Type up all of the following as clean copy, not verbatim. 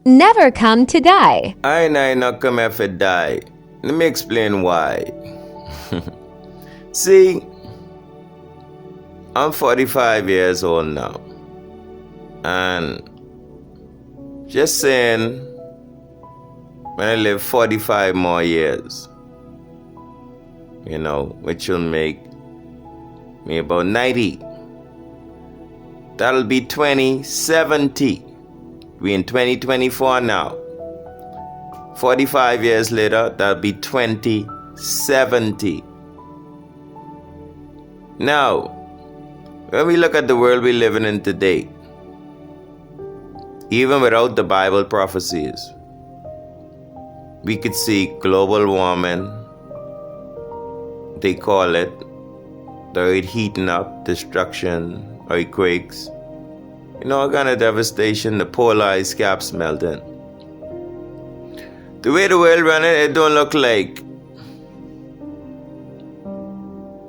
never come to die. I not come here for die. Let me explain why. See, I'm 45 years old now. And just saying, when I live 45 more years, which will make me about 90. That'll be 2070. We're in 2024 now. 45 years later, that'll be 2070. Now, when we look at the world we're living in today, even without the Bible prophecies, we could see global warming, they call it, the earth heating up, destruction, earthquakes, all kind of devastation, the polar ice caps melting. The way the world running, it don't look like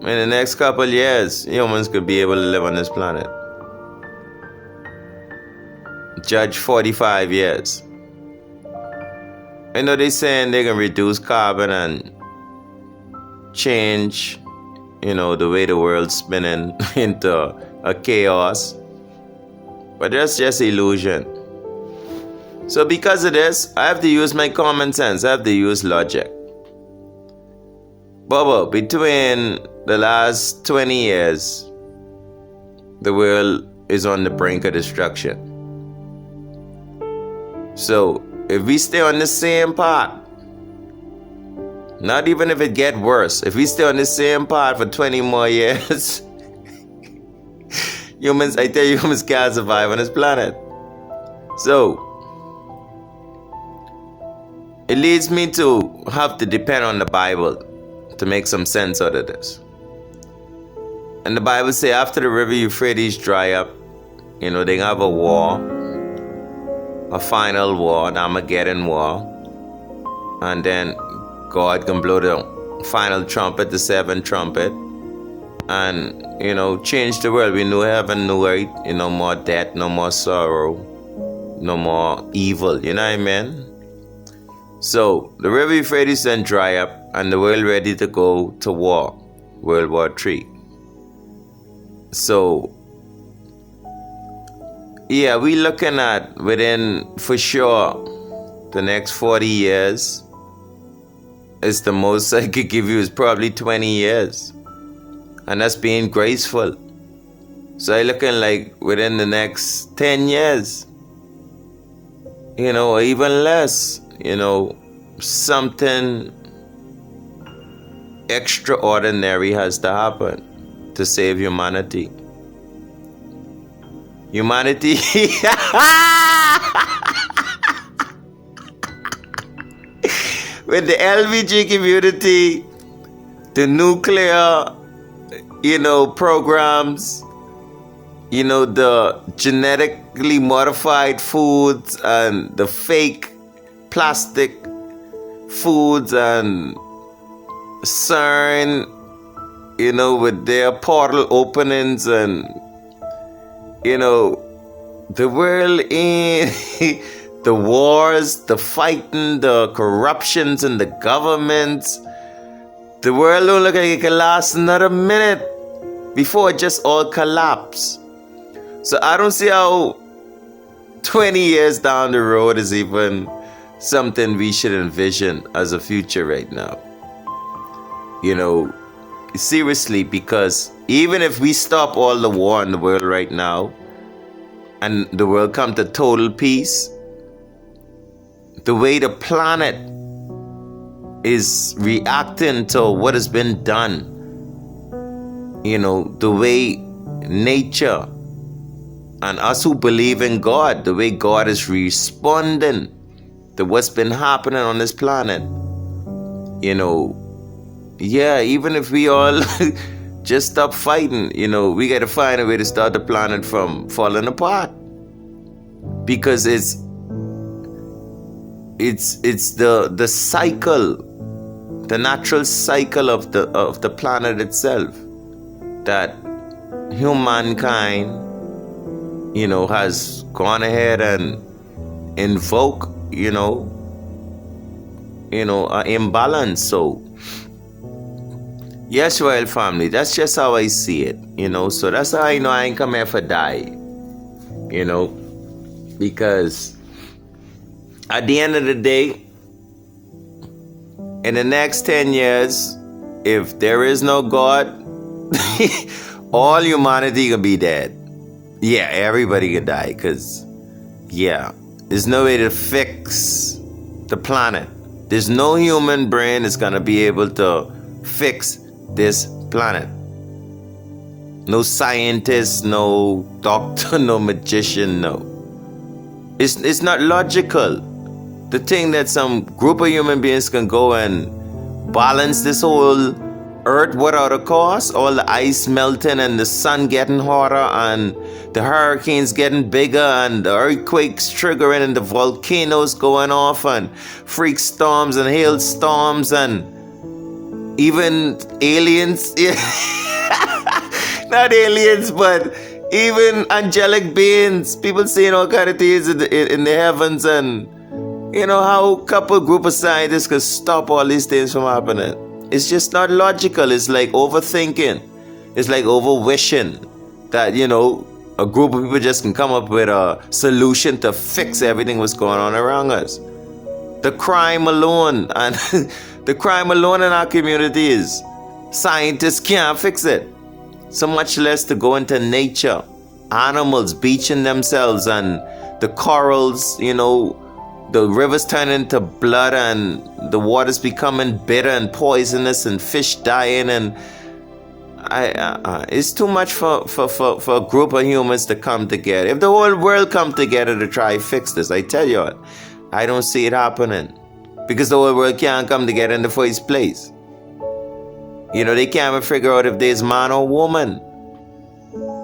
in the next couple years, humans could be able to live on this planet. Judge 45 years. They're saying they can reduce carbon and change, the way the world's spinning into a chaos. But that's just illusion. So because of this, I have to use my common sense. I have to use logic. Bubba, between the last 20 years, the world is on the brink of destruction. So if we stay on the same path, not even if it get worse, if we stay on the same path for 20 more years, humans can't survive on this planet. So it leads me to have to depend on the Bible to make some sense out of this. And the Bible says after the river Euphrates dry up, they have a war, a final war, an Armageddon war. And then God can blow the final trumpet, the seventh trumpet, and, change the world. We knew heaven, new earth, no more death, no more sorrow, no more evil, you know what I mean? So the river Euphrates then dry up and the world ready to go to war, World War III. So, yeah, we looking at within, for sure, the next 40 years is the most I could give you is probably 20 years. And that's being graceful. So I looking like within the next 10 years, or even less, something extraordinary has to happen to save humanity. Humanity. With the LBG community, the nuclear, programs, the genetically modified foods and the fake plastic foods and CERN, with their portal openings and, the world in the wars, the fighting, the corruptions in the governments. The world don't look like it can last another minute before it just all collapse. So I don't see how 20 years down the road is even something we should envision as a future right now. Seriously, because even if we stop all the war in the world right now and the world come to total peace, the way the planet is reacting to what has been done, the way nature and us who believe in God, the way God is responding to what's been happening on this planet, yeah, even if we all just stop fighting, we got to find a way to start the planet from falling apart, because it's the cycle, the natural cycle of the planet itself that humankind, has gone ahead and invoke, an imbalance. So, yes, royal family, that's just how I see it, So that's how I know I ain't come here for die, because at the end of the day, in the next 10 years, if there is no God, all humanity gonna be dead. Yeah, everybody gonna die, because, there's no way to fix the planet. There's no human brain that's gonna be able to fix this planet. No scientist, no doctor, no magician, no. It's not logical. To think that some group of human beings can go and balance this whole earth without a cause, all the ice melting and the sun getting hotter and the hurricanes getting bigger and the earthquakes triggering and the volcanoes going off and freak storms and hailstorms and even aliens, not aliens, but even angelic beings, people seeing all kind of things in the heavens, and how a couple group of scientists could stop all these things from happening. It's just not logical. It's like overthinking. It's like over-wishing that, a group of people just can come up with a solution to fix everything that's going on around us. The crime alone and the crime alone in our communities, scientists can't fix it. So much less to go into nature. Animals bleaching themselves and the corals, the rivers turn into blood and the water's becoming bitter and poisonous and fish dying, and it's too much for a group of humans to come together. If the whole world come together to try to fix this, I tell you what, I don't see it happening, because the whole world can't come together in the first place. They can't even figure out if there's man or woman.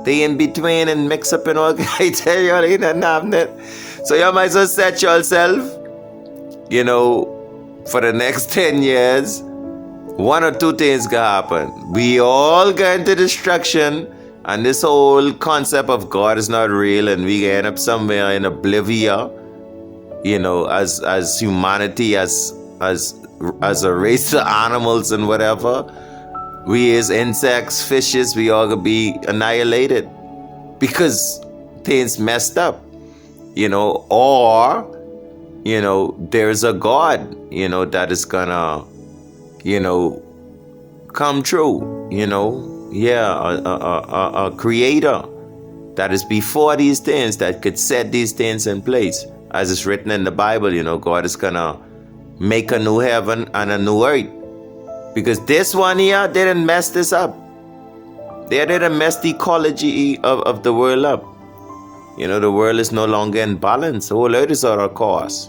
They in between and mix up and all. I tell you, ain't nothing happening. So you might as well set yourself, for the next 10 years, one or two things can happen. We all go into destruction, and this whole concept of God is not real, and we end up somewhere in oblivion, as humanity, as a race of animals and whatever. We as insects, fishes, we all gonna be annihilated because things messed up, or, there's a God, that is gonna, come true, a creator that is before these things, that could set these things in place. As it's written in the Bible, God is gonna make a new heaven and a new earth. Because this one here didn't mess this up. They didn't mess the ecology of the world up. The world is no longer in balance. The whole earth is out of course.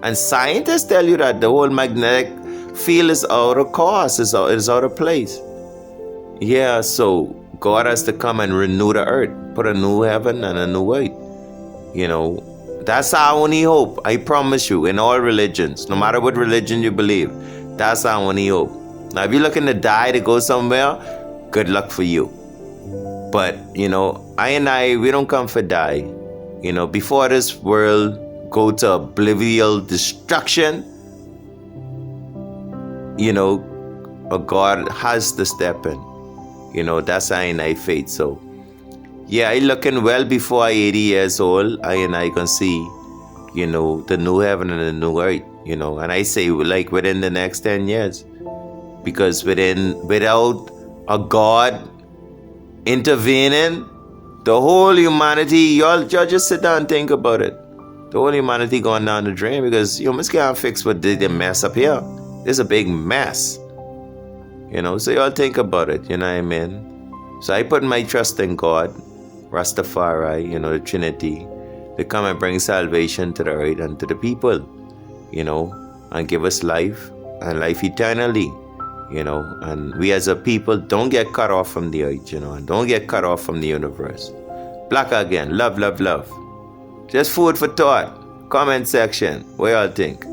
And scientists tell you that the whole magnetic field is out of course, is out of place. Yeah, so God has to come and renew the earth, put a new heaven and a new earth. That's our only hope, I promise you, in all religions. No matter what religion you believe, that's our only hope. Now, if you're looking to die to go somewhere, good luck for you. But, I and I, we don't come for die. Before this world go to oblivious destruction, a God has to step in. That's I and I faith. So, I looking well before I 80 years old, I and I can see, the new heaven and the new earth, and I say like within the next 10 years. Because without a God intervening, the whole humanity, y'all just sit down and think about it. The whole humanity going down the drain, because humans can't fix what they mess up here. There's a big mess. So y'all think about it, you know what I mean? So I put my trust in God, Rastafari, the Trinity, to come and bring salvation to the earth and to the people, and give us life and life eternally. And we as a people don't get cut off from the earth, and don't get cut off from the universe. Black again, love, love, love. Just food for thought. Comment section, what y'all think?